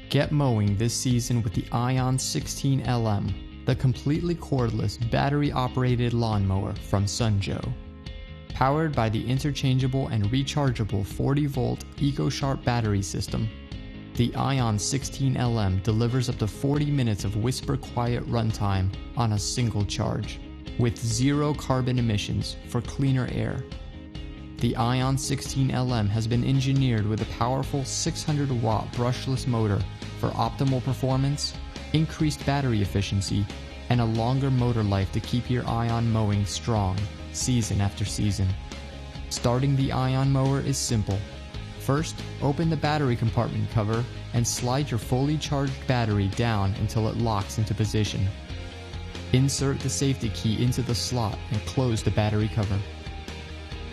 Get mowing this season with the Ion 16LM, the completely cordless battery-operated lawnmower from Joe. Powered by the interchangeable and rechargeable 40-volt EcoSharp battery system, the Ion 16LM delivers up to 40 minutes of whisper-quiet runtime on a single charge, with zero carbon emissions for cleaner air. The Ion 16LM has been engineered with a powerful 600-watt brushless motor for optimal performance, increased battery efficiency, and a longer motor life to keep your Ion mowing strong season after season. Starting the Ion mower is simple. First, open the battery compartment cover and slide your fully charged battery down until it locks into position. Insert the safety key into the slot and close the battery cover.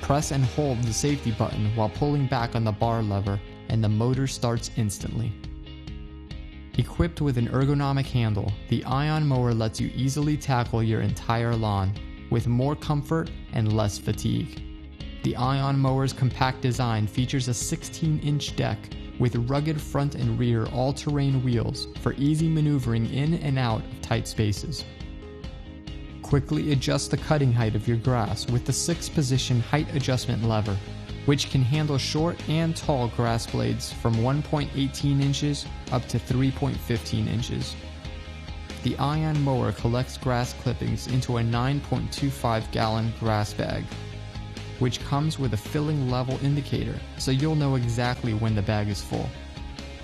Press and hold the safety button while pulling back on the bar lever, and the motor starts instantly. Equipped with an ergonomic handle, the Ion mower lets you easily tackle your entire lawn with more comfort and less fatigue. The Ion mower's compact design features a 16-inch deck with rugged front and rear all-terrain wheels for easy maneuvering in and out of tight spaces. Quickly adjust the cutting height of your grass with the 6-position height adjustment lever, which can handle short and tall grass blades from 1.18 inches up to 3.15 inches. The Ion mower collects grass clippings into a 9.25-gallon grass bag, which comes with a filling level indicator, so you'll know exactly when the bag is full.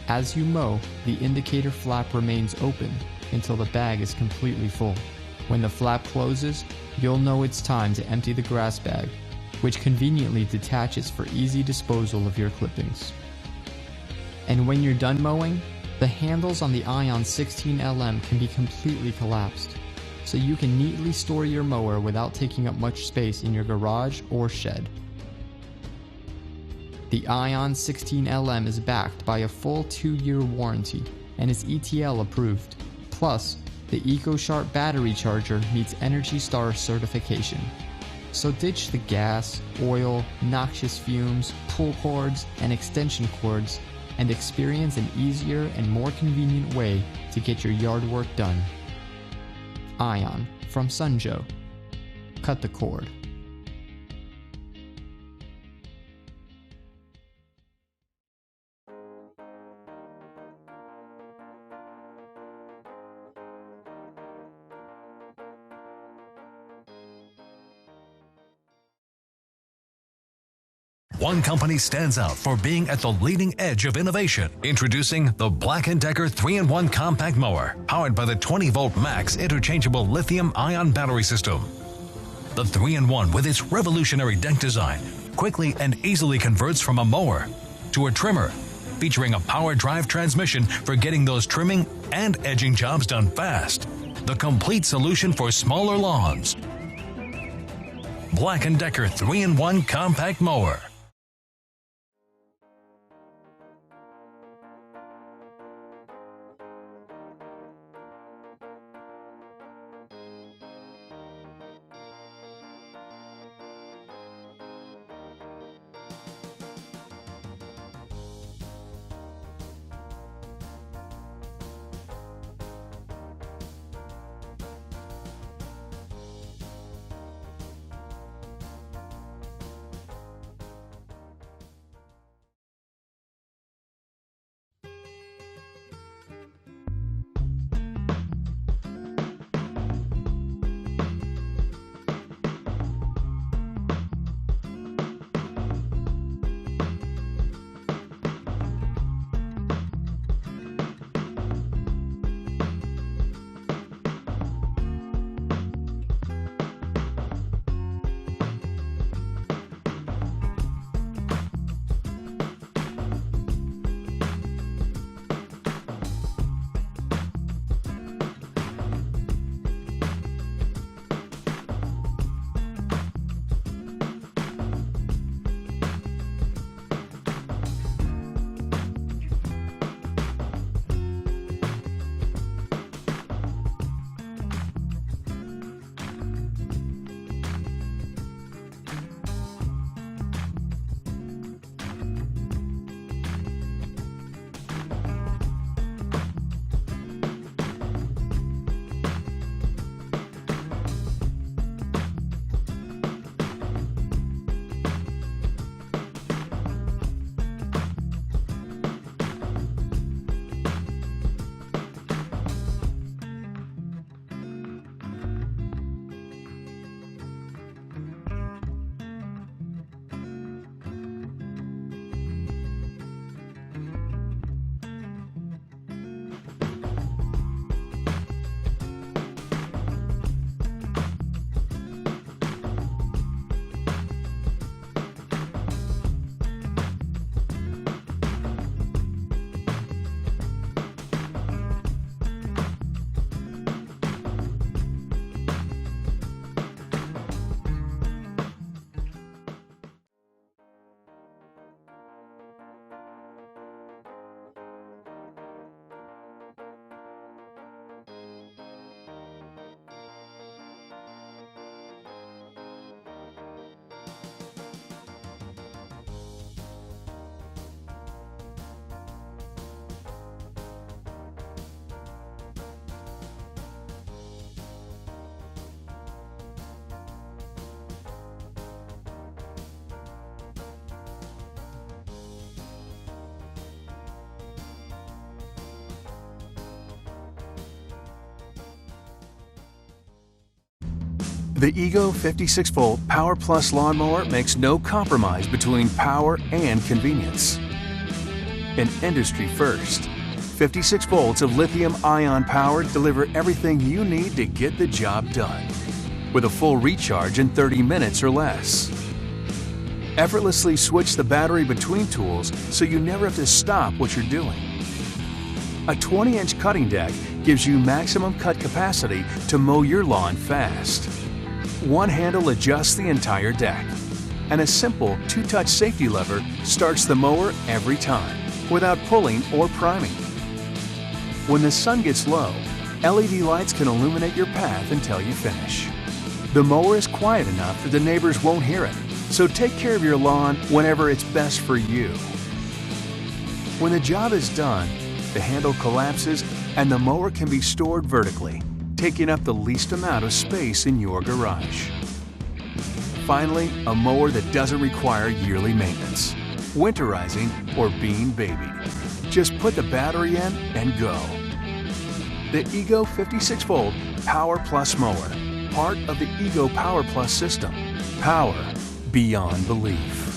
As you mow, the indicator flap remains open until the bag is completely full. When the flap closes, you'll know it's time to empty the grass bag, which conveniently detaches for easy disposal of your clippings. And when you're done mowing, the handles on the Ion 16LM can be completely collapsed, so you can neatly store your mower without taking up much space in your garage or shed. The Ion 16LM is backed by a full 2-year warranty and is ETL approved. Plus, the EcoSharp battery charger meets Energy Star certification. So ditch the gas, oil, noxious fumes, pull cords, and extension cords, and experience an easier and more convenient way to get your yard work done. Ion from Joe. Cut the cord. One company stands out for being at the leading edge of innovation. Introducing the BLACK+DECKER 3-in-1 Compact Mower, powered by the 20-volt max interchangeable lithium-ion battery system. The 3-in-1, with its revolutionary deck design, quickly and easily converts from a mower to a trimmer, featuring a power drive transmission for getting those trimming and edging jobs done fast. The complete solution for smaller lawns. BLACK+DECKER 3-in-1 Compact Mower. The Ego 56-volt Power Plus lawnmower makes no compromise between power and convenience. An industry first, 56 volts of lithium-ion power deliver everything you need to get the job done, with a full recharge in 30 minutes or less. Effortlessly switch the battery between tools so you never have to stop what you're doing. A 20-inch cutting deck gives you maximum cut capacity to mow your lawn fast. One handle adjusts the entire deck, and a simple two-touch safety lever starts the mower every time, without pulling or priming. When the sun gets low, LED lights can illuminate your path until you finish. The mower is quiet enough that the neighbors won't hear it, so take care of your lawn whenever it's best for you. When the job is done, the handle collapses and the mower can be stored vertically, taking up the least amount of space in your garage. Finally, a mower that doesn't require yearly maintenance, winterizing, or being babied. Just put the battery in and go. The Ego 56-volt Power Plus mower, part of the Ego Power Plus system. Power beyond belief.